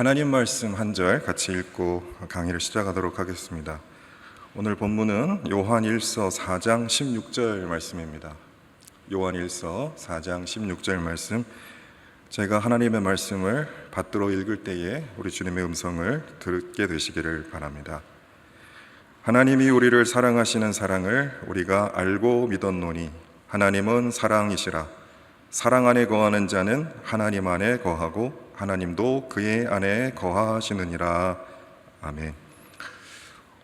하나님 말씀 한 절 같이 읽고 강의를 시작하도록 하겠습니다. 오늘 본문은 요한일서 4장 16절 말씀입니다. 요한일서 4장 16절 말씀, 제가 하나님의 말씀을 받들어 읽을 때에 우리 주님의 음성을 듣게 되시기를 바랍니다. 하나님이 우리를 사랑하시는 사랑을 우리가 알고 믿었노니 하나님은 사랑이시라. 사랑 안에 거하는 자는 하나님 안에 거하고 하나님도 그의 안에 거하시느니라. 아멘.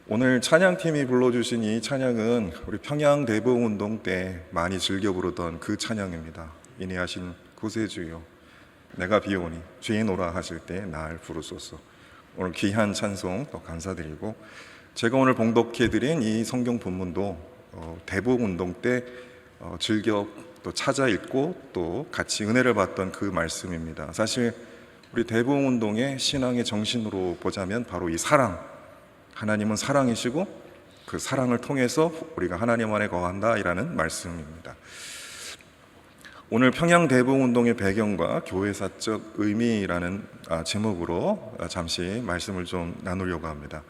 오늘 찬양팀이 불러주신 이 찬양은 우리 평양 대부흥운동 때 많이 즐겨 부르던 그 찬양입니다. 인내하신 구세주여 내가 비오니 죄인 오라 하실 때 날 부르소서. 오늘 귀한 찬송 또 감사드리고, 제가 오늘 봉독해드린 이 성경 본문도 대부흥운동 때 즐겨 또 찾아 읽고 또 같이 은혜를 받던 그 말씀입니다. 사실 우리 대부흥운동의 신앙의 정신으로 보자면 바로 이 사랑, 하나님은 사랑이시고 그 사랑을 통해서 우리가 하나님 안에 거한다라는 말씀입니다. 오늘 평양 대부흥운동의 배경과 교회사적 의미라는 제목으로 잠시 말씀을 좀 나누려고 합니다.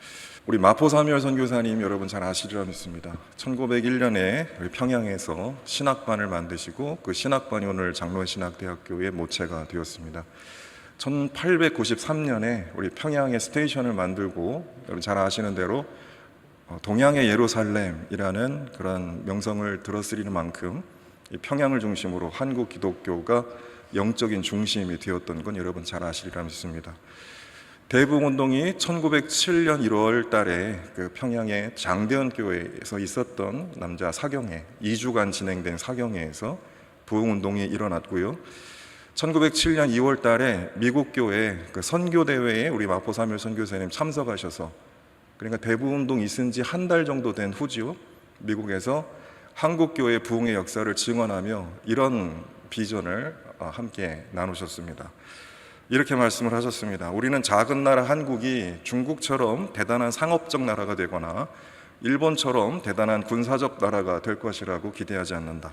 우리 마포 사무엘 선교사님 여러분 잘 아시리라 믿습니다. 1901년에 우리 평양에서 신학반을 만드시고 그 신학반이 오늘 장로신학대학교의 모체가 되었습니다. 1893년에 우리 평양에 스테이션을 만들고, 여러분 잘 아시는 대로 동양의 예루살렘이라는 그런 명성을 들었으리는 만큼 이 평양을 중심으로 한국 기독교가 영적인 중심이 되었던 건 여러분 잘 아시리라 믿습니다. 대부흥운동이 1907년 1월 달에 그 평양의 장대현 교회에서 있었던 남자 사경회, 2주간 진행된 사경회에서 부흥운동이 일어났고요. 1907년 2월 달에 미국 교회 그 선교대회에 우리 마포 사무엘 선교사님 참석하셔서, 그러니까 대부흥운동 있은 지 한 달 정도 된 후지요, 미국에서 한국교회 부흥의 역사를 증언하며 이런 비전을 함께 나누셨습니다. 이렇게 말씀을 하셨습니다. 우리는 작은 나라 한국이 중국처럼 대단한 상업적 나라가 되거나 일본처럼 대단한 군사적 나라가 될 것이라고 기대하지 않는다.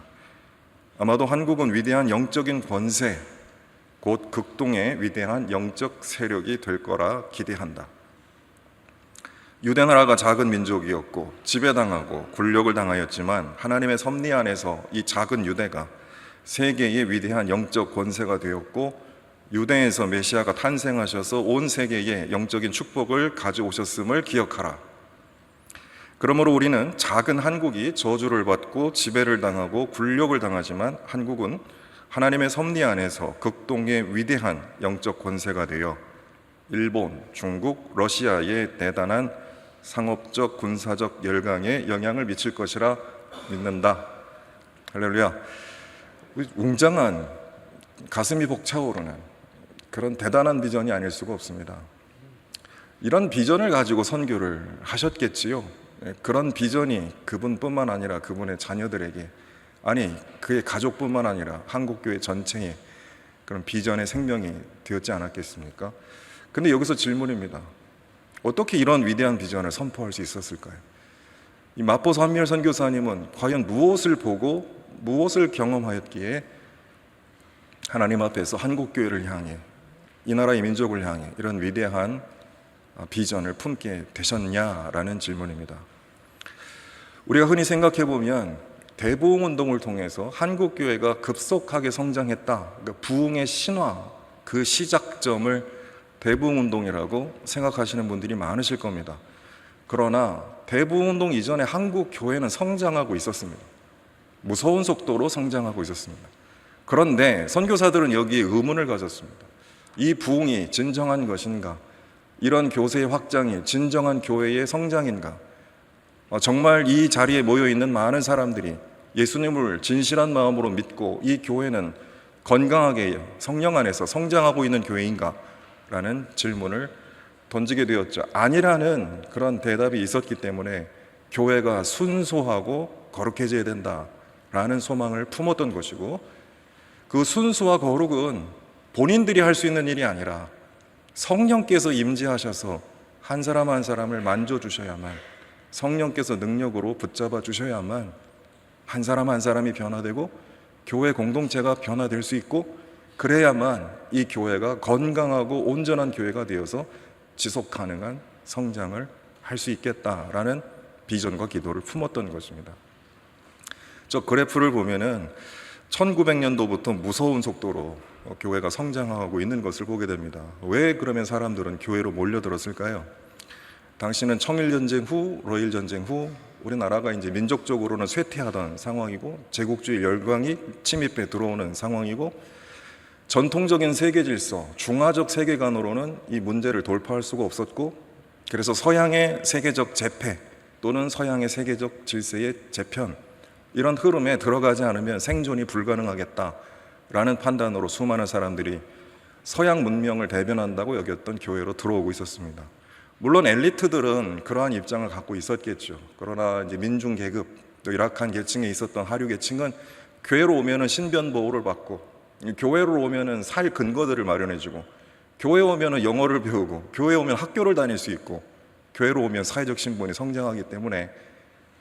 아마도 한국은 위대한 영적인 권세, 곧 극동의 위대한 영적 세력이 될 거라 기대한다. 유대나라가 작은 민족이었고 지배당하고 굴욕을 당하였지만 하나님의 섭리 안에서 이 작은 유대가 세계의 위대한 영적 권세가 되었고, 유대에서 메시아가 탄생하셔서 온 세계에 영적인 축복을 가져오셨음을 기억하라. 그러므로 우리는 작은 한국이 저주를 받고 지배를 당하고 굴욕을 당하지만 한국은 하나님의 섭리 안에서 극동의 위대한 영적 권세가 되어 일본, 중국, 러시아의 대단한 상업적, 군사적 열강에 영향을 미칠 것이라 믿는다. 할렐루야. 웅장한, 가슴이 벅차오르는 그런 대단한 비전이 아닐 수가 없습니다. 이런 비전을 가지고 선교를 하셨겠지요. 그런 비전이 그분뿐만 아니라 그분의 자녀들에게, 아니 그의 가족뿐만 아니라 한국교회 전체에 그런 비전의 생명이 되었지 않았겠습니까? 근데 여기서 질문입니다. 어떻게 이런 위대한 비전을 선포할 수 있었을까요? 이 마포 사무엘 선교사님은 과연 무엇을 보고 무엇을 경험하였기에 하나님 앞에서 한국교회를 향해, 이 나라의 민족을 향해 이런 위대한 비전을 품게 되셨냐라는 질문입니다. 우리가 흔히 생각해 보면 대부흥운동을 통해서 한국교회가 급속하게 성장했다, 그러니까 부흥의 신화, 그 시작점을 대부흥운동이라고 생각하시는 분들이 많으실 겁니다. 그러나 대부흥운동 이전에 한국교회는 성장하고 있었습니다. 무서운 속도로 성장하고 있었습니다. 그런데 선교사들은 여기에 의문을 가졌습니다. 이 부흥이 진정한 것인가? 이런 교세의 확장이 진정한 교회의 성장인가? 정말 이 자리에 모여있는 많은 사람들이 예수님을 진실한 마음으로 믿고 이 교회는 건강하게 성령 안에서 성장하고 있는 교회인가? 라는 질문을 던지게 되었죠. 아니라는 그런 대답이 있었기 때문에 교회가 순수하고 거룩해져야 된다라는 소망을 품었던 것이고, 그 순수와 거룩은 본인들이 할 수 있는 일이 아니라 성령께서 임재하셔서 한 사람 한 사람을 만져주셔야만, 성령께서 능력으로 붙잡아 주셔야만 한 사람 한 사람이 변화되고 교회 공동체가 변화될 수 있고 그래야만 이 교회가 건강하고 온전한 교회가 되어서 지속 가능한 성장을 할 수 있겠다라는 비전과 기도를 품었던 것입니다. 저 그래프를 보면은 1900년도부터 무서운 속도로 교회가 성장하고 있는 것을 보게 됩니다. 왜 그러면 사람들은 교회로 몰려들었을까요? 당시는 청일전쟁 후, 러일전쟁 후 우리나라가 이제 민족적으로는 쇠퇴하던 상황이고 제국주의 열강이 침입해 들어오는 상황이고 전통적인 세계 질서, 중화적 세계관으로는 이 문제를 돌파할 수가 없었고 그래서 서양의 세계적 재패 또는 서양의 세계적 질서의 재편 이런 흐름에 들어가지 않으면 생존이 불가능하겠다라는 판단으로 수많은 사람들이 서양 문명을 대변한다고 여겼던 교회로 들어오고 있었습니다. 물론 엘리트들은 그러한 입장을 갖고 있었겠죠. 그러나 이제 민중 계급, 또 열악한 계층에 있었던 하류 계층은 교회로 오면은 신변 보호를 받고, 교회로 오면은 살 근거들을 마련해주고, 교회 오면은 영어를 배우고, 교회 오면 학교를 다닐 수 있고, 교회로 오면 사회적 신분이 성장하기 때문에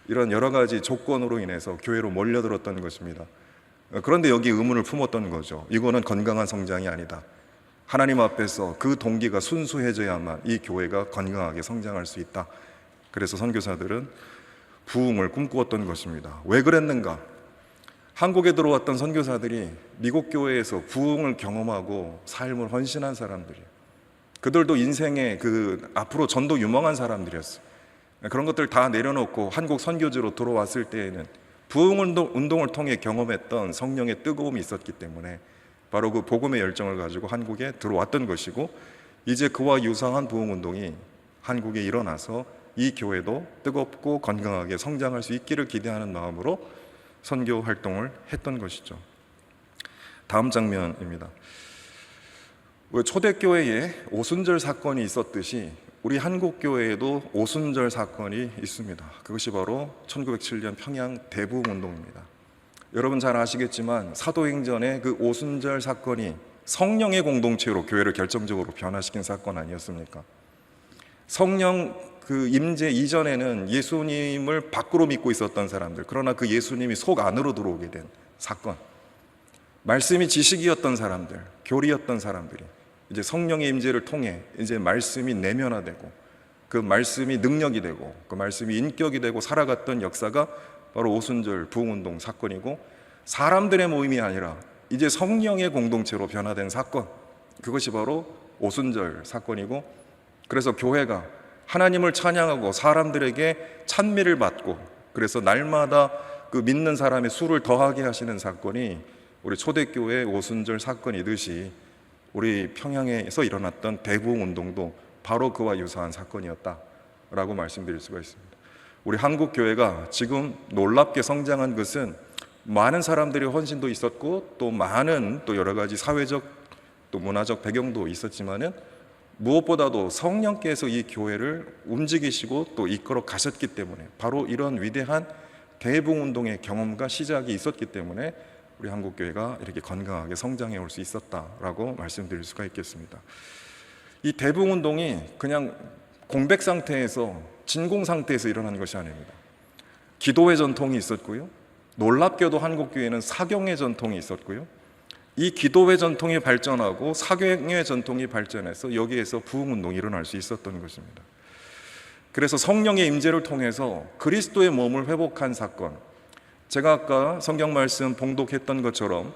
이런 여러 가지 조건으로 인해서 교회로 몰려들었던 것입니다. 그런데 여기 의문을 품었던 거죠. 이거는 건강한 성장이 아니다. 하나님 앞에서 그 동기가 순수해져야만 이 교회가 건강하게 성장할 수 있다. 그래서 선교사들은 부흥을 꿈꾸었던 것입니다. 왜 그랬는가? 한국에 들어왔던 선교사들이 미국 교회에서 부흥을 경험하고 삶을 헌신한 사람들이에요. 그들도 인생에 앞으로 전도 유망한 사람들이었어요. 그런 것들 다 내려놓고 한국 선교지로 들어왔을 때에는 부흥운동을 통해 경험했던 성령의 뜨거움이 있었기 때문에 바로 그 복음의 열정을 가지고 한국에 들어왔던 것이고 이제 그와 유사한 부흥운동이 한국에 일어나서 이 교회도 뜨겁고 건강하게 성장할 수 있기를 기대하는 마음으로 선교 활동을 했던 것이죠. 다음 장면입니다. 초대교회에 오순절 사건이 있었듯이 우리 한국교회에도 오순절 사건이 있습니다. 그것이 바로 1907년 평양 대부흥운동입니다. 여러분 잘 아시겠지만 사도행전의 그 오순절 사건이 성령의 공동체로 교회를 결정적으로 변화시킨 사건 아니었습니까? 성령 그 임재 이전에는 예수님을 밖으로 믿고 있었던 사람들, 그러나 그 예수님이 속 안으로 들어오게 된 사건, 말씀이 지식이었던 사람들, 교리였던 사람들이 이제 성령의 임재를 통해 이제 말씀이 내면화되고 그 말씀이 능력이 되고 그 말씀이 인격이 되고 살아갔던 역사가 바로 오순절 부흥운동 사건이고 사람들의 모임이 아니라 이제 성령의 공동체로 변화된 사건, 그것이 바로 오순절 사건이고 그래서 교회가 하나님을 찬양하고 사람들에게 찬미를 받고 그래서 날마다 그 믿는 사람의 수를 더하게 하시는 사건이 우리 초대교회 오순절 사건이듯이 우리 평양에서 일어났던 대부흥운동도 바로 그와 유사한 사건이었다라고 말씀드릴 수가 있습니다. 우리 한국교회가 지금 놀랍게 성장한 것은 많은 사람들의 헌신도 있었고 또 많은 또 여러 가지 사회적 또 문화적 배경도 있었지만은 무엇보다도 성령께서 이 교회를 움직이시고 또 이끌어 가셨기 때문에 바로 이런 위대한 대부흥운동의 경험과 시작이 있었기 때문에 우리 한국교회가 이렇게 건강하게 성장해 올 수 있었다라고 말씀드릴 수가 있겠습니다. 이 대부흥운동이 그냥 공백 상태에서 진공 상태에서 일어난 것이 아닙니다. 기도의 전통이 있었고요. 놀랍게도 한국교회는 사경의 전통이 있었고요. 이 기도의 전통이 발전하고 사경의 전통이 발전해서 여기에서 부흥운동이 일어날 수 있었던 것입니다. 그래서 성령의 임재를 통해서 그리스도의 몸을 회복한 사건, 제가 아까 성경 말씀 봉독했던 것처럼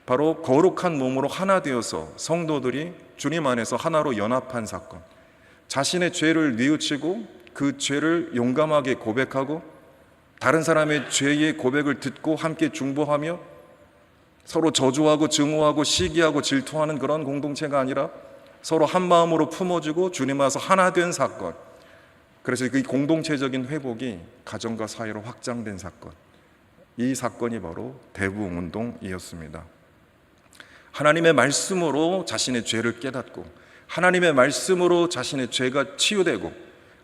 바로 거룩한 몸으로 하나 되어서 성도들이 주님 안에서 하나로 연합한 사건, 자신의 죄를 뉘우치고 그 죄를 용감하게 고백하고 다른 사람의 죄의 고백을 듣고 함께 중보하며 서로 저주하고 증오하고 시기하고 질투하는 그런 공동체가 아니라 서로 한 마음으로 품어주고 주님 앞에서 하나 된 사건, 그래서 그 공동체적인 회복이 가정과 사회로 확장된 사건, 이 사건이 바로 대부흥운동이었습니다. 하나님의 말씀으로 자신의 죄를 깨닫고 하나님의 말씀으로 자신의 죄가 치유되고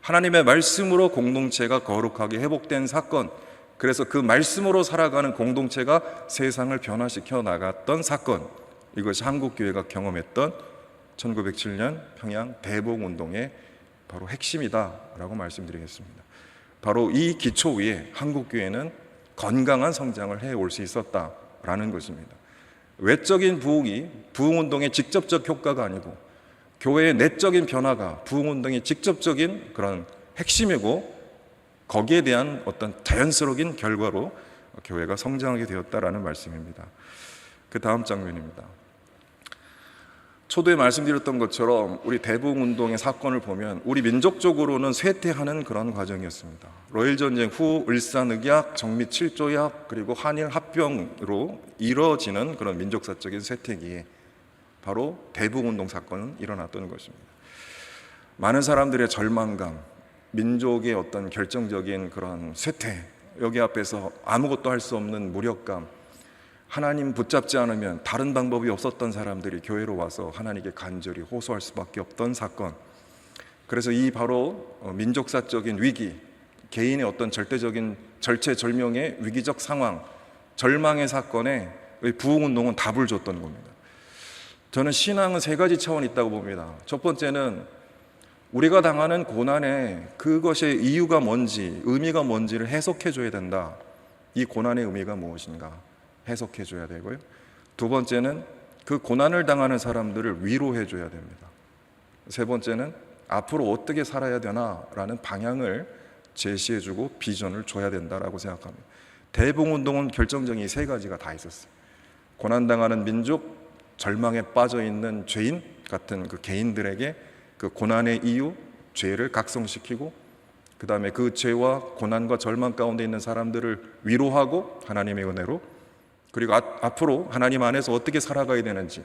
하나님의 말씀으로 공동체가 거룩하게 회복된 사건, 그래서 그 말씀으로 살아가는 공동체가 세상을 변화시켜 나갔던 사건, 이것이 한국교회가 경험했던 1907년 평양 대부흥운동의 바로 핵심이다라고 말씀드리겠습니다. 바로 이 기초 위에 한국교회는 건강한 성장을 해올 수 있었다라는 것입니다. 외적인 부흥운동의 직접적 효과가 아니고 교회의 내적인 변화가 부흥운동의 직접적인 그런 핵심이고 거기에 대한 어떤 자연스러운 결과로 교회가 성장하게 되었다라는 말씀입니다. 그 다음 장면입니다. 초도에 말씀드렸던 것처럼 우리 대부흥운동의 사건을 보면 우리 민족적으로는 쇠퇴하는 그런 과정이었습니다. 러일전쟁 후 을사늑약, 정미 7조약 그리고 한일 합병으로 이뤄지는 그런 민족사적인 쇠퇴기에 바로 대부흥운동 사건은 일어났던 것입니다. 많은 사람들의 절망감, 민족의 어떤 결정적인 그런 쇠퇴, 여기 앞에서 아무것도 할 수 없는 무력감, 하나님 붙잡지 않으면 다른 방법이 없었던 사람들이 교회로 와서 하나님께 간절히 호소할 수밖에 없던 사건. 그래서 이 바로 민족사적인 위기, 개인의 어떤 절대적인 절체절명의 위기적 상황, 절망의 사건에 부흥운동은 답을 줬던 겁니다. 저는 신앙은 세 가지 차원이 있다고 봅니다. 첫 번째는 우리가 당하는 고난에 그것의 이유가 뭔지, 의미가 뭔지를 해석해 줘야 된다. 이 고난의 의미가 무엇인가 해석해 줘야 되고요. 두 번째는 그 고난을 당하는 사람들을 위로해 줘야 됩니다. 세 번째는 앞으로 어떻게 살아야 되나라는 방향을 제시해 주고 비전을 줘야 된다라고 생각합니다. 대부흥운동은 결정적인 이 세 가지가 다 있었어요. 고난당하는 민족, 절망에 빠져 있는 죄인 같은 그 개인들에게 그 고난의 이유, 죄를 각성시키고 그 다음에 그 죄와 고난과 절망 가운데 있는 사람들을 위로하고 하나님의 은혜로, 그리고 앞으로 하나님 안에서 어떻게 살아가야 되는지,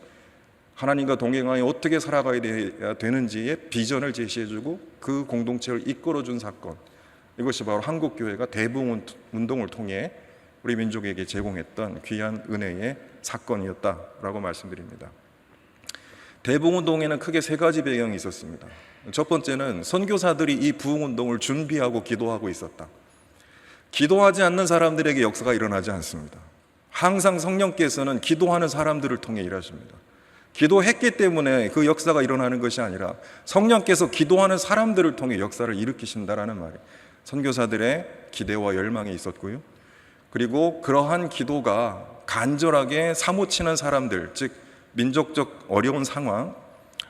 하나님과 동행하여 어떻게 살아가야 되는지의 비전을 제시해주고 그 공동체를 이끌어준 사건, 이것이 바로 한국교회가 대부흥운동을 통해 우리 민족에게 제공했던 귀한 은혜의 사건이었다라고 말씀드립니다. 대부흥운동에는 크게 세 가지 배경이 있었습니다. 첫 번째는 선교사들이 이 부흥운동을 준비하고 기도하고 있었다. 기도하지 않는 사람들에게 역사가 일어나지 않습니다. 항상 성령께서는 기도하는 사람들을 통해 일하십니다. 기도했기 때문에 그 역사가 일어나는 것이 아니라 성령께서 기도하는 사람들을 통해 역사를 일으키신다라는 말이 선교사들의 기대와 열망이 있었고요. 그리고 그러한 기도가 간절하게 사무치는 사람들, 즉 민족적 어려운 상황,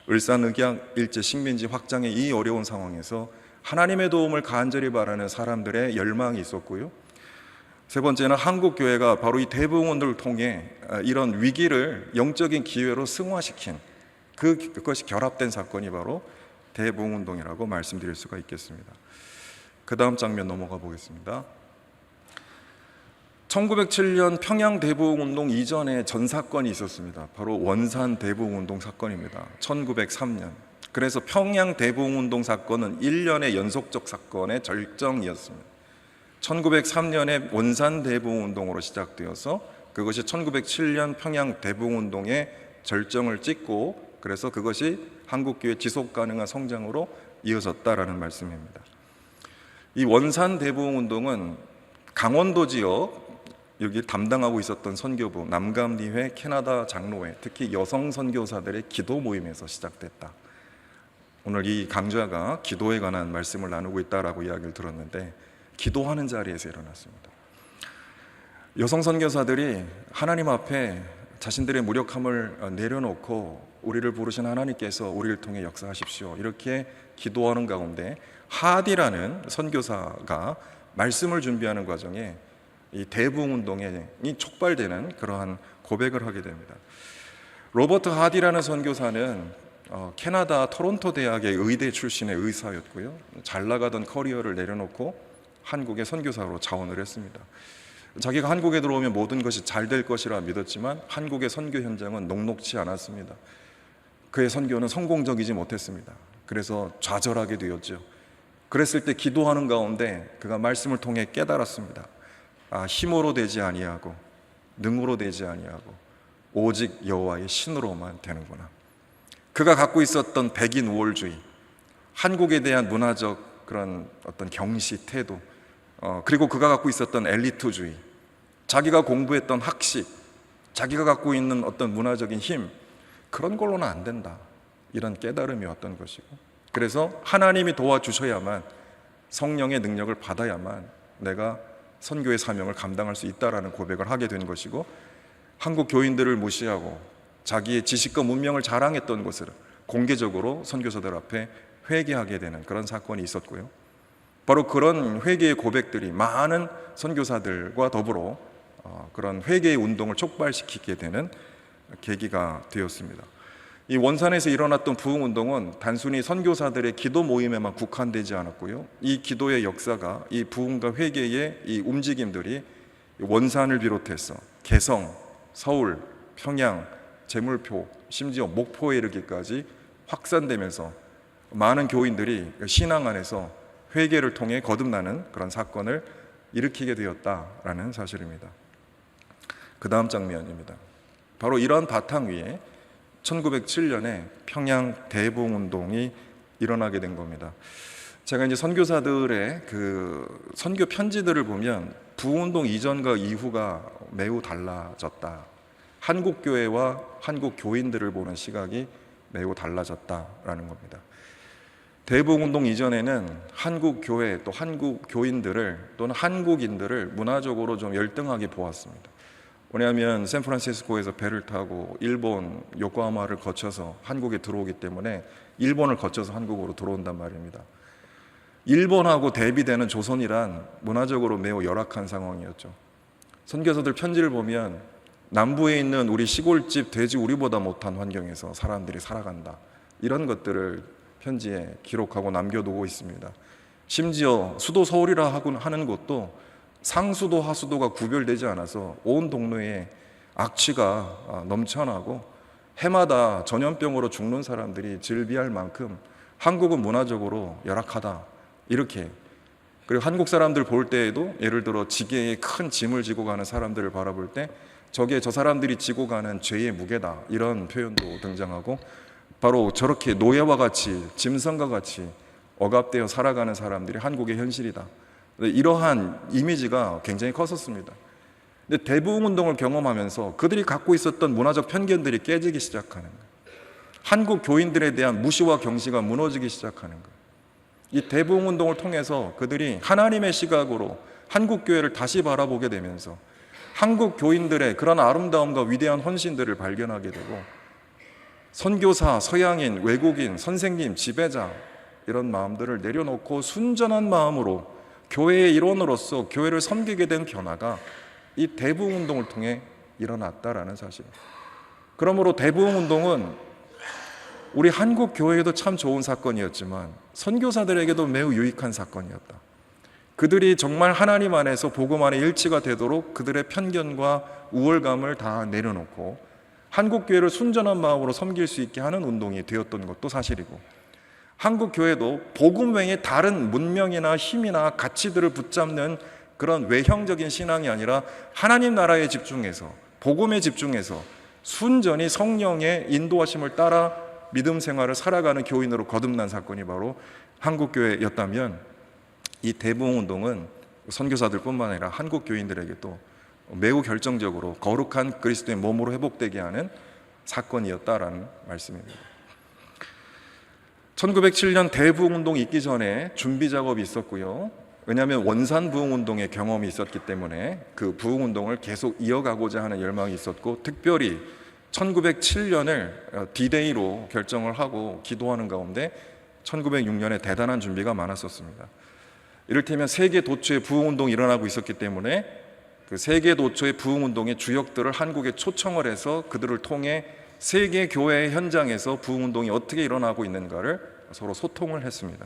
을사늑약, 일제 식민지 확장의 이 어려운 상황에서 하나님의 도움을 간절히 바라는 사람들의 열망이 있었고요. 세 번째는 한국교회가 바로 이 대부흥운동을 통해 이런 위기를 영적인 기회로 승화시킨 그것이 결합된 사건이 바로 대부흥운동이라고 말씀드릴 수가 있겠습니다. 그 다음 장면 넘어가 보겠습니다. 1907년 평양 대부흥운동 이전에 전 사건이 있었습니다. 바로 원산 대부흥운동 사건입니다. 1903년. 그래서 평양 대부흥운동 사건은 1년의 연속적 사건의 절정이었습니다. 1903년에 원산 대부흥운동으로 시작되어서 그것이 1907년 평양 대부흥운동의 절정을 찍고, 그래서 그것이 한국교회 지속가능한 성장으로 이어졌다라는 말씀입니다. 이 원산 대부흥운동은 강원도 지역 여기 담당하고 있었던 선교부 남감리회 캐나다 장로회, 특히 여성 선교사들의 기도 모임에서 시작됐다. 오늘 이 강좌가 기도에 관한 말씀을 나누고 있다라고 이야기를 들었는데 기도하는 자리에서 일어났습니다. 여성 선교사들이 하나님 앞에 자신들의 무력함을 내려놓고 우리를 부르신 하나님께서 우리를 통해 역사하십시오, 이렇게 기도하는 가운데 하디라는 선교사가 말씀을 준비하는 과정에 이 대부흥운동이 촉발되는 그러한 고백을 하게 됩니다. 로버트 하디라는 선교사는 캐나다 토론토 대학의 의대 출신의 의사였고요. 잘 나가던 커리어를 내려놓고 한국의 선교사로 자원을 했습니다. 자기가 한국에 들어오면 모든 것이 잘 될 것이라 믿었지만 한국의 선교 현장은 녹록지 않았습니다. 그의 선교는 성공적이지 못했습니다. 그래서 좌절하게 되었죠. 그랬을 때 기도하는 가운데 그가 말씀을 통해 깨달았습니다. 힘으로 되지 아니하고 능으로 되지 아니하고 오직 여호와의 신으로만 되는구나. 그가 갖고 있었던 백인 우월주의, 한국에 대한 문화적 그런 어떤 경시 태도, 그리고 그가 갖고 있었던 엘리트주의, 자기가 공부했던 학식, 자기가 갖고 있는 어떤 문화적인 힘, 그런 걸로는 안 된다, 이런 깨달음이 왔던 것이고, 그래서 하나님이 도와주셔야만, 성령의 능력을 받아야만 내가 선교의 사명을 감당할 수 있다라는 고백을 하게 된 것이고, 한국 교인들을 무시하고 자기의 지식과 문명을 자랑했던 것을 공개적으로 선교사들 앞에 회개하게 되는 그런 사건이 있었고요. 바로 그런 회개의 고백들이 많은 선교사들과 더불어 그런 회개의 운동을 촉발시키게 되는 계기가 되었습니다. 이 원산에서 일어났던 부흥운동은 단순히 선교사들의 기도 모임에만 국한되지 않았고요. 이 기도의 역사가 이 부흥과 회개의 이 움직임들이 원산을 비롯해서 개성, 서울, 평양, 제물포, 심지어 목포에 이르기까지 확산되면서 많은 교인들이 신앙 안에서 회개를 통해 거듭나는 그런 사건을 일으키게 되었다라는 사실입니다. 그 다음 장면입니다. 바로 이러한 바탕 위에 1907년에 평양 대부흥운동이 일어나게 된 겁니다. 제가 이제 선교사들의 그 선교 편지들을 보면 부흥운동 이전과 이후가 매우 달라졌다. 한국 교회와 한국 교인들을 보는 시각이 매우 달라졌다라는 겁니다. 대부흥운동 이전에는 한국 교회 또 한국 교인들을 또는 한국인들을 문화적으로 좀 열등하게 보았습니다. 왜냐하면 샌프란시스코에서 배를 타고 일본 요코하마를 거쳐서 한국에 들어오기 때문에 일본을 거쳐서 한국으로 들어온단 말입니다. 일본하고 대비되는 조선이란 문화적으로 매우 열악한 상황이었죠. 선교사들 편지를 보면 남부에 있는 우리 시골집 돼지 우리보다 못한 환경에서 사람들이 살아간다, 이런 것들을 편지에 기록하고 남겨두고 있습니다. 심지어 수도 서울이라 하는 곳도 상수도 하수도가 구별되지 않아서 온 동네에 악취가 넘쳐나고 해마다 전염병으로 죽는 사람들이 즐비할 만큼 한국은 문화적으로 열악하다, 이렇게. 그리고 한국 사람들 볼 때에도 예를 들어 지게에 큰 짐을 지고 가는 사람들을 바라볼 때 저게 저 사람들이 지고 가는 죄의 무게다, 이런 표현도 등장하고 바로 저렇게 노예와 같이 짐승과 같이 억압되어 살아가는 사람들이 한국의 현실이다, 이러한 이미지가 굉장히 컸었습니다. 근데 대부흥운동을 경험하면서 그들이 갖고 있었던 문화적 편견들이 깨지기 시작하는 거예요. 한국 교인들에 대한 무시와 경시가 무너지기 시작하는 거예요. 이 대부흥운동을 통해서 그들이 하나님의 시각으로 한국 교회를 다시 바라보게 되면서 한국 교인들의 그런 아름다움과 위대한 헌신들을 발견하게 되고 선교사, 서양인, 외국인, 선생님, 지배자, 이런 마음들을 내려놓고 순전한 마음으로 교회의 일원으로서 교회를 섬기게 된 변화가 이 대부흥운동을 통해 일어났다라는 사실. 그러므로 대부흥운동은 우리 한국 교회에도 참 좋은 사건이었지만 선교사들에게도 매우 유익한 사건이었다. 그들이 정말 하나님 안에서 복음 안에 일치가 되도록 그들의 편견과 우월감을 다 내려놓고 한국 교회를 순전한 마음으로 섬길 수 있게 하는 운동이 되었던 것도 사실이고, 한국 교회도 복음 외에 다른 문명이나 힘이나 가치들을 붙잡는 그런 외형적인 신앙이 아니라 하나님 나라에 집중해서 복음에 집중해서 순전히 성령의 인도하심을 따라 믿음 생활을 살아가는 교인으로 거듭난 사건이 바로 한국 교회였다면, 이 대부흥운동은 선교사들뿐만 아니라 한국 교인들에게도 매우 결정적으로 거룩한 그리스도의 몸으로 회복되게 하는 사건이었다라는 말씀입니다. 1907년 대부흥운동이 있기 전에 준비 작업이 있었고요. 왜냐하면 원산 부흥운동의 경험이 있었기 때문에 그 부흥운동을 계속 이어가고자 하는 열망이 있었고, 특별히 1907년을 D-Day로 결정을 하고 기도하는 가운데 1906년에 대단한 준비가 많았었습니다. 이를테면 세계 도처에 부흥운동이 일어나고 있었기 때문에 그 세계 도처의 부흥운동의 주역들을 한국에 초청을 해서 그들을 통해 세계 교회의 현장에서 부흥운동이 어떻게 일어나고 있는가를 서로 소통을 했습니다.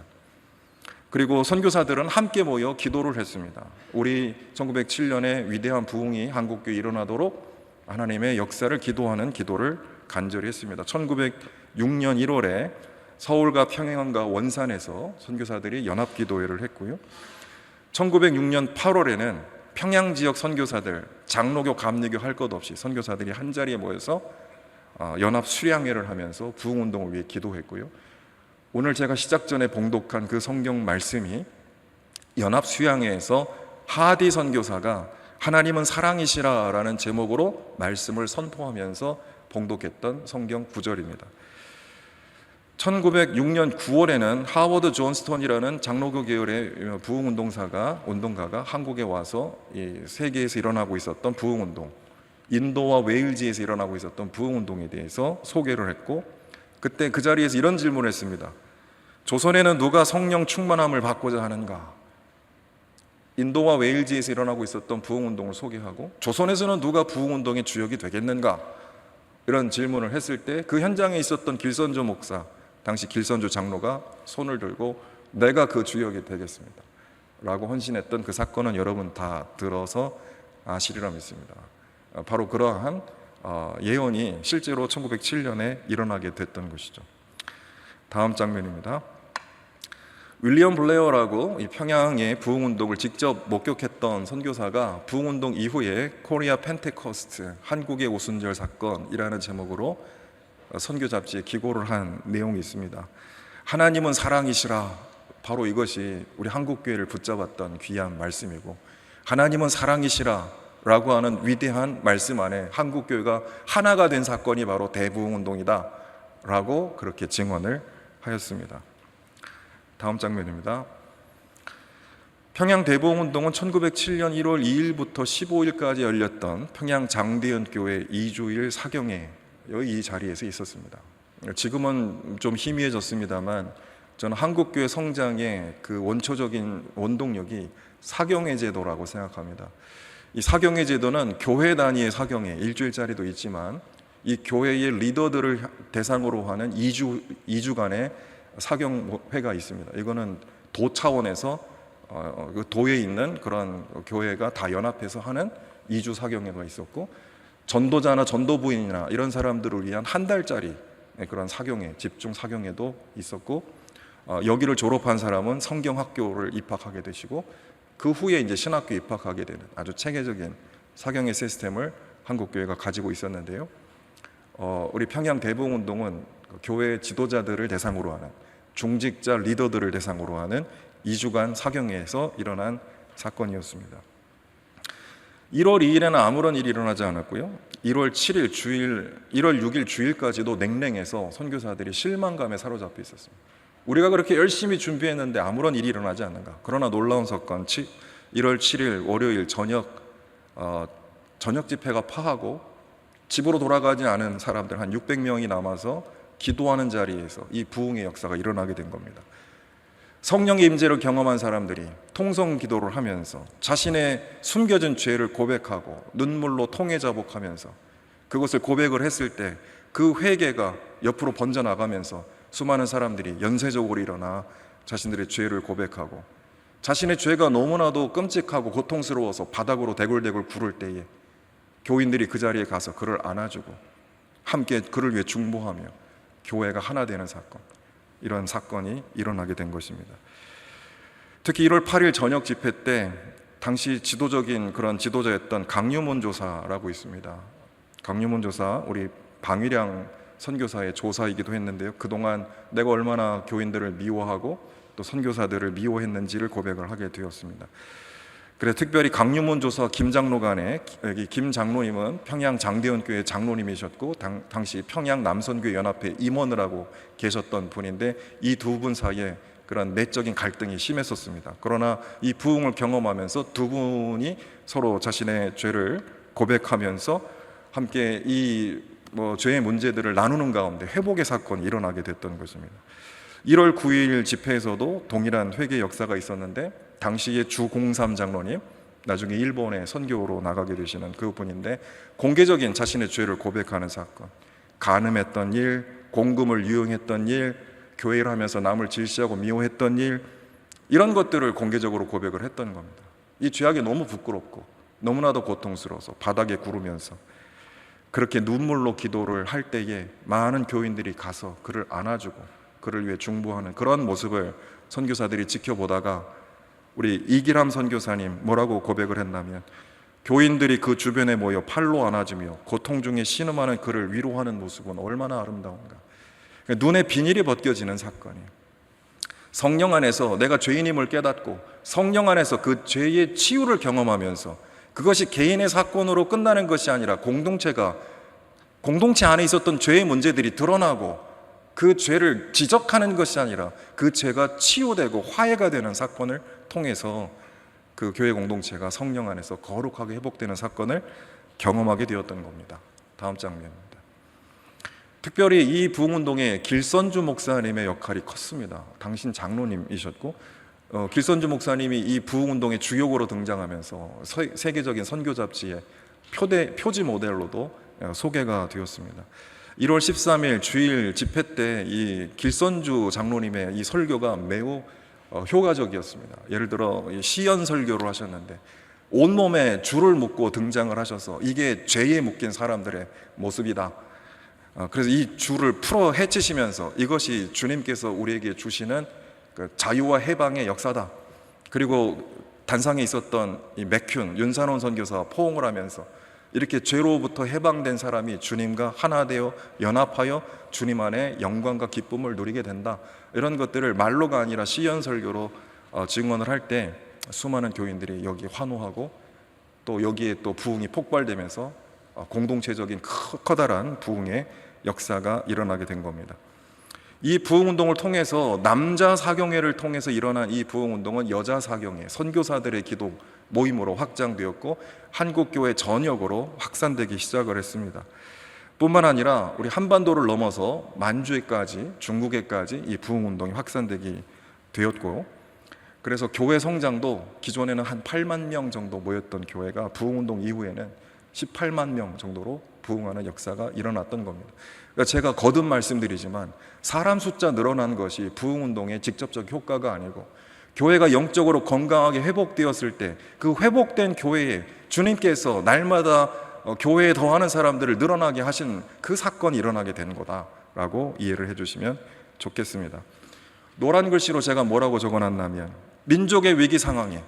그리고 선교사들은 함께 모여 기도를 했습니다. 우리 1907년에 위대한 부흥이 한국교회에 일어나도록 하나님의 역사를 기도하는 기도를 간절히 했습니다. 1906년 1월에 서울과 평양과 원산에서 선교사들이 연합기도회를 했고요. 1906년 8월에는 평양 지역 선교사들, 장로교, 감리교 할 것 없이 선교사들이 한 자리에 모여서 연합 수량회를 하면서 부흥운동을 위해 기도했고요. 오늘 제가 시작 전에 봉독한 그 성경 말씀이 연합 수양회에서 하디 선교사가 하나님은 사랑이시라라는 제목으로 말씀을 선포하면서 봉독했던 성경 구절입니다. 1906년 9월에는 하워드 존스톤이라는 장로교 계열의 부흥운동가가 한국에 와서 이 세계에서 일어나고 있었던 부흥운동, 인도와 웨일즈에서 일어나고 있었던 부흥운동에 대해서 소개를 했고, 그때 그 자리에서 이런 질문을 했습니다. 조선에는 누가 성령 충만함을 받고자 하는가? 인도와 웨일즈에서 일어나고 있었던 부흥운동을 소개하고, 조선에서는 누가 부흥운동의 주역이 되겠는가? 이런 질문을 했을 때 그 현장에 있었던 길선조 목사, 당시 길선조 장로가 손을 들고 내가 그 주역이 되겠습니다 라고 헌신했던 그 사건은 여러분 다 들어서 아시리라 믿습니다. 바로 그러한 예언이 실제로 1907년에 일어나게 됐던 것이죠. 다음 장면입니다. 윌리엄 블레어라고 이 평양의 부흥운동을 직접 목격했던 선교사가 부흥운동 이후에 코리아 펜테코스트 한국의 오순절 사건이라는 제목으로 선교 잡지에 기고를 한 내용이 있습니다. 하나님은 사랑이시라, 바로 이것이 우리 한국교회를 붙잡았던 귀한 말씀이고, 하나님은 사랑이시라 라고 하는 위대한 말씀 안에 한국교회가 하나가 된 사건이 바로 대부흥운동이다 라고 그렇게 증언을 하였습니다. 다음 장면입니다. 평양 대부흥운동은 1907년 1월 2일부터 15일까지 열렸던 평양 장대현 교회 2주일 사경회, 이 자리에서 있었습니다. 지금은 좀 희미해졌습니다만 저는 한국교회 성장의 그 원초적인 원동력이 사경회 제도라고 생각합니다. 이 사경회 제도는 교회 단위의 사경회, 일주일짜리도 있지만 이 교회의 리더들을 대상으로 하는 2주간의 사경회가 있습니다. 이거는 도 차원에서 그 도에 있는 그런 교회가 다 연합해서 하는 2주 사경회가 있었고, 전도자나 전도부인이나 이런 사람들을 위한 한 달짜리 그런 사경회, 집중 사경회도 있었고, 여기를 졸업한 사람은 성경학교를 입학하게 되시고 그 후에 이제 신학교 입학하게 되는 아주 체계적인 사경회 시스템을 한국교회가 가지고 있었는데요. 우리 평양 대부흥운동은 교회 지도자들을 대상으로 하는, 중직자 리더들을 대상으로 하는 2주간 사경회에서 일어난 사건이었습니다. 1월 2일에는 아무런 일이 일어나지 않았고요. 1월 7일 주일, 1월 6일 주일까지도 냉랭해서 선교사들이 실망감에 사로잡혀 있었습니다. 우리가 그렇게 열심히 준비했는데 아무런 일이 일어나지 않는가. 그러나 놀라운 사건, 1월 7일 월요일 저녁 집회가 파하고 집으로 돌아가지 않은 사람들 한 600명이 남아서 기도하는 자리에서 이 부흥의 역사가 일어나게 된 겁니다. 성령의 임재를 경험한 사람들이 통성 기도를 하면서 자신의 숨겨진 죄를 고백하고 눈물로 통회 자복하면서 그것을 고백을 했을 때 그 회개가 옆으로 번져나가면서 수많은 사람들이 연쇄적으로 일어나 자신들의 죄를 고백하고, 자신의 죄가 너무나도 끔찍하고 고통스러워서 바닥으로 대굴대굴 굴을 때에 교인들이 그 자리에 가서 그를 안아주고 함께 그를 위해 중보하며 교회가 하나 되는 사건, 이런 사건이 일어나게 된 것입니다. 특히 1월 8일 저녁 집회 때 당시 지도적인 그런 지도자였던 강유문 조사라고 있습니다. 강유문 조사, 우리 방위량 선교사의 조사이기도 했는데요. 그동안 내가 얼마나 교인들을 미워하고 또 선교사들을 미워했는지를 고백을 하게 되었습니다. 그래서 특별히 강유문 조사 김 장로 간에, 김 장로님은 평양 장대현 교회 장로님이셨고 당시 평양 남선교회 연합회 임원을 하고 계셨던 분인데 이 두 분 사이에 그런 내적인 갈등이 심했었습니다. 그러나 이 부흥을 경험하면서 두 분이 서로 자신의 죄를 고백하면서 함께 이 죄의 문제들을 나누는 가운데 회복의 사건이 일어나게 됐던 것입니다. 1월 9일 집회에서도 동일한 회개 역사가 있었는데 당시의 주공삼 장로님, 나중에 일본에 선교로 나가게 되시는 그분인데 공개적인 자신의 죄를 고백하는 사건, 간음했던 일, 공금을 유용했던 일, 교회를 하면서 남을 질시하고 미워했던 일, 이런 것들을 공개적으로 고백을 했던 겁니다. 이 죄악이 너무 부끄럽고 너무나도 고통스러워서 바닥에 구르면서 그렇게 눈물로 기도를 할 때에 많은 교인들이 가서 그를 안아주고 그를 위해 중보하는 그런 모습을 선교사들이 지켜보다가 우리 이기람 선교사님 뭐라고 고백을 했냐면, 교인들이 그 주변에 모여 팔로 안아주며 고통 중에 신음하는 그를 위로하는 모습은 얼마나 아름다운가. 눈에 비닐이 벗겨지는 사건이에요. 성령 안에서 내가 죄인임을 깨닫고 성령 안에서 그 죄의 치유를 경험하면서 그것이 개인의 사건으로 끝나는 것이 아니라 공동체 안에 있었던 죄의 문제들이 드러나고 그 죄를 지적하는 것이 아니라 그 죄가 치유되고 화해가 되는 사건을 통해서 그 교회 공동체가 성령 안에서 거룩하게 회복되는 사건을 경험하게 되었던 겁니다. 다음 장면입니다. 특별히 이 부흥운동에 길선주 목사님의 역할이 컸습니다. 당신 장로님이셨고 길선주 목사님이 이 부흥운동의 주역으로 등장하면서 세계적인 선교 잡지의 표지 모델로도 소개가 되었습니다. 1월 13일 주일 집회 때 이 길선주 장로님의 이 설교가 매우 효과적이었습니다. 예를 들어 시연 설교를 하셨는데 온몸에 줄을 묶고 등장을 하셔서 이게 죄에 묶인 사람들의 모습이다. 그래서 이 줄을 풀어 헤치시면서 이것이 주님께서 우리에게 주시는 그 자유와 해방의 역사다. 그리고 단상에 있었던 이 맥큐 윤산원 선교사가 포옹을 하면서 이렇게 죄로부터 해방된 사람이 주님과 하나 되어 연합하여 주님 안에 영광과 기쁨을 누리게 된다. 이런 것들을 말로가 아니라 시연 설교로 증언을 할 때 수많은 교인들이 여기에 환호하고 또 여기에 또 부흥이 폭발되면서 공동체적인 커다란 부흥의 역사가 일어나게 된 겁니다. 이 부흥운동을 통해서 남자 사경회를 통해서 일어난 이 부흥운동은 여자 사경회, 선교사들의 기도 모임으로 확장되었고 한국교회 전역으로 확산되기 시작을 했습니다. 뿐만 아니라 우리 한반도를 넘어서 만주에까지, 중국에까지 이 부흥운동이 확산되기 되었고, 그래서 교회 성장도 기존에는 한 8만 명 정도 모였던 교회가 부흥운동 이후에는 18만 명 정도로 부흥하는 역사가 일어났던 겁니다. 그러니까 제가 거듭 말씀드리지만 사람 숫자 늘어난 것이 부흥운동의 직접적 효과가 아니고 교회가 영적으로 건강하게 회복되었을 때 그 회복된 교회에 주님께서 날마다 교회에 더하는 사람들을 늘어나게 하신 그 사건이 일어나게 된 거다라고 이해를 해주시면 좋겠습니다. 노란 글씨로 제가 뭐라고 적어놨냐면 민족의 위기 상황에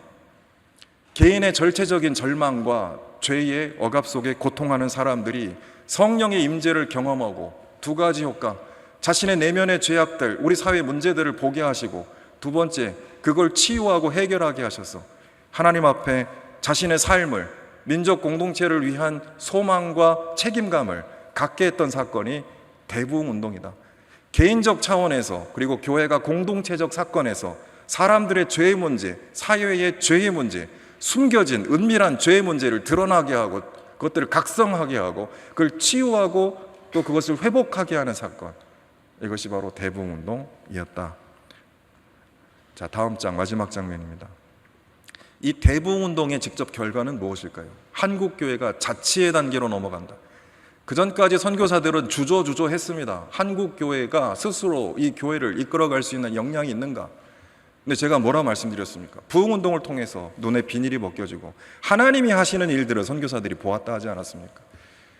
개인의 절체적인 절망과 죄의 억압 속에 고통하는 사람들이 성령의 임재를 경험하고 두 가지 효과, 자신의 내면의 죄악들, 우리 사회 문제들을 보게 하시고 두 번째, 그걸 치유하고 해결하게 하셔서 하나님 앞에 자신의 삶을, 민족 공동체를 위한 소망과 책임감을 갖게 했던 사건이 대부흥운동이다. 개인적 차원에서 그리고 교회가 공동체적 사건에서 사람들의 죄의 문제, 사회의 죄의 문제, 숨겨진 은밀한 죄의 문제를 드러나게 하고 그것들을 각성하게 하고 그걸 치유하고 또 그것을 회복하게 하는 사건, 이것이 바로 대부흥운동이었다. 자, 다음 장 마지막 장면입니다. 이 대부흥운동의 직접 결과는 무엇일까요? 한국교회가 자치의 단계로 넘어간다. 그 전까지 선교사들은 주저했습니다. 한국교회가 스스로 이 교회를 이끌어갈 수 있는 역량이 있는가? 근데 제가 뭐라 말씀드렸습니까? 부흥운동을 통해서 눈에 비닐이 벗겨지고 하나님이 하시는 일들을 선교사들이 보았다 하지 않았습니까?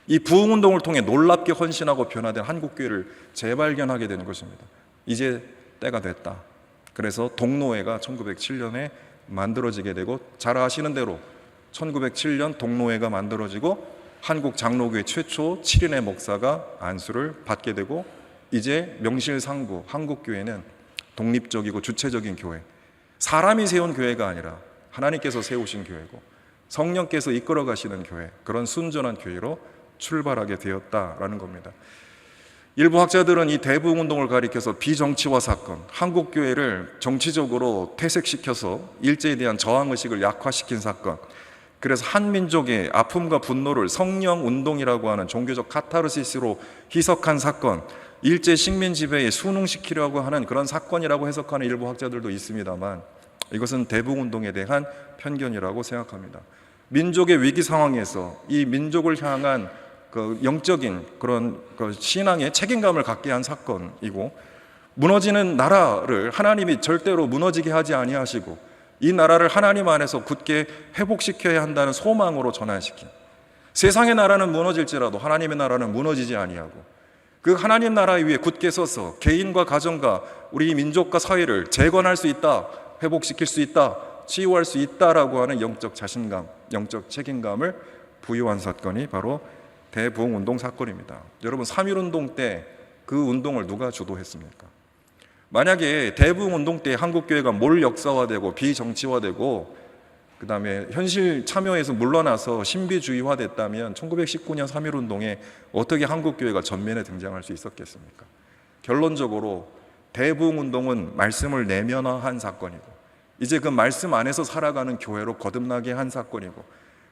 이 부흥운동을 통해 놀랍게 헌신하고 변화된 한국교회를 재발견하게 되는 것입니다. 이제 때가 됐다. 그래서 동로회가 1907년에 만들어지게 되고, 잘 아시는 대로 1907년 동로회가 만들어지고 한국 장로교회 최초 7인의 목사가 안수를 받게 되고, 이제 명실상부 한국교회는 독립적이고 주체적인 교회, 사람이 세운 교회가 아니라 하나님께서 세우신 교회고 성령께서 이끌어 가시는 교회, 그런 순전한 교회로 출발하게 되었다라는 겁니다. 일부 학자들은 이 대부흥운동을 가리켜서 비정치화 사건, 한국교회를 정치적으로 퇴색시켜서 일제에 대한 저항의식을 약화시킨 사건, 그래서 한민족의 아픔과 분노를 성령운동이라고 하는 종교적 카타르시스로 희석한 사건, 일제 식민 지배에 순응시키려고 하는 그런 사건이라고 해석하는 일부 학자들도 있습니다만, 이것은 대부흥운동에 대한 편견이라고 생각합니다. 민족의 위기 상황에서 이 민족을 향한 그 영적인 그런 그 신앙의 책임감을 갖게 한 사건이고, 무너지는 나라를 하나님이 절대로 무너지게 하지 아니하시고 이 나라를 하나님 안에서 굳게 회복시켜야 한다는 소망으로 전환시킨, 세상의 나라는 무너질지라도 하나님의 나라는 무너지지 아니하고 그 하나님 나라 위에 굳게 서서 개인과 가정과 우리 민족과 사회를 재건할 수 있다, 회복시킬 수 있다, 치유할 수 있다라고 하는 영적 자신감, 영적 책임감을 부여한 사건이 바로 대부흥운동 사건입니다. 여러분, 3.1운동 때 그 운동을 누가 주도했습니까? 만약에 대부흥운동 때 한국교회가 몰 역사화되고 비정치화되고 그 다음에 현실 참여에서 물러나서 신비주의화됐다면 1919년 3.1운동에 어떻게 한국교회가 전면에 등장할 수 있었겠습니까? 결론적으로 대부흥운동은 말씀을 내면화한 사건이고 이제 그 말씀 안에서 살아가는 교회로 거듭나게 한 사건이고,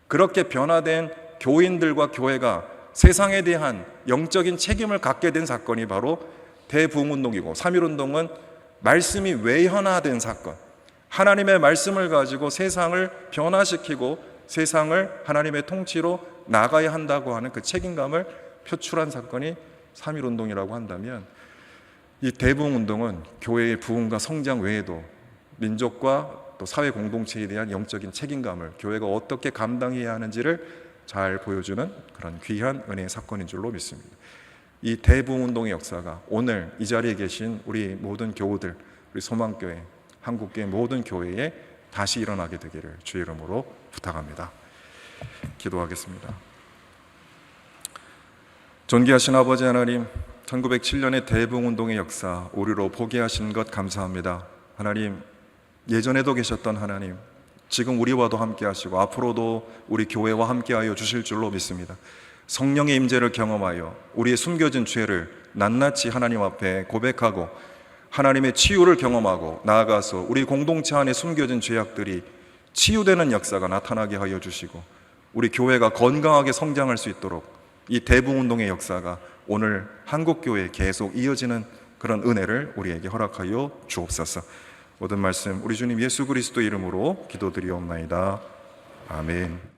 그렇게 변화된 교인들과 교회가 세상에 대한 영적인 책임을 갖게 된 사건이 바로 대부흥운동이고, 3.1운동은 말씀이 외현화된 사건, 하나님의 말씀을 가지고 세상을 변화시키고 세상을 하나님의 통치로 나가야 한다고 하는 그 책임감을 표출한 사건이 3.1운동이라고 한다면, 이 대부흥운동은 교회의 부흥과 성장 외에도 민족과 또 사회 공동체에 대한 영적인 책임감을 교회가 어떻게 감당해야 하는지를 잘 보여주는 그런 귀한 은혜의 사건인 줄로 믿습니다. 이 대부흥운동의 역사가 오늘 이 자리에 계신 우리 모든 교우들, 우리 소망교회, 한국교회 모든 교회에 다시 일어나게 되기를 주의 이름으로 부탁합니다. 기도하겠습니다. 존귀하신 아버지 하나님, 1907년의 대부흥운동의 역사 우리로 보게 하신 것 감사합니다. 하나님, 예전에도 계셨던 하나님, 지금 우리와도 함께 하시고 앞으로도 우리 교회와 함께하여 주실 줄로 믿습니다. 성령의 임재를 경험하여 우리의 숨겨진 죄를 낱낱이 하나님 앞에 고백하고 하나님의 치유를 경험하고 나아가서 우리 공동체 안에 숨겨진 죄악들이 치유되는 역사가 나타나게 하여 주시고 우리 교회가 건강하게 성장할 수 있도록 이 대부흥운동의 역사가 오늘 한국교회에 계속 이어지는 그런 은혜를 우리에게 허락하여 주옵소서. 모든 말씀 우리 주님 예수 그리스도 이름으로 기도드리옵나이다. 아멘.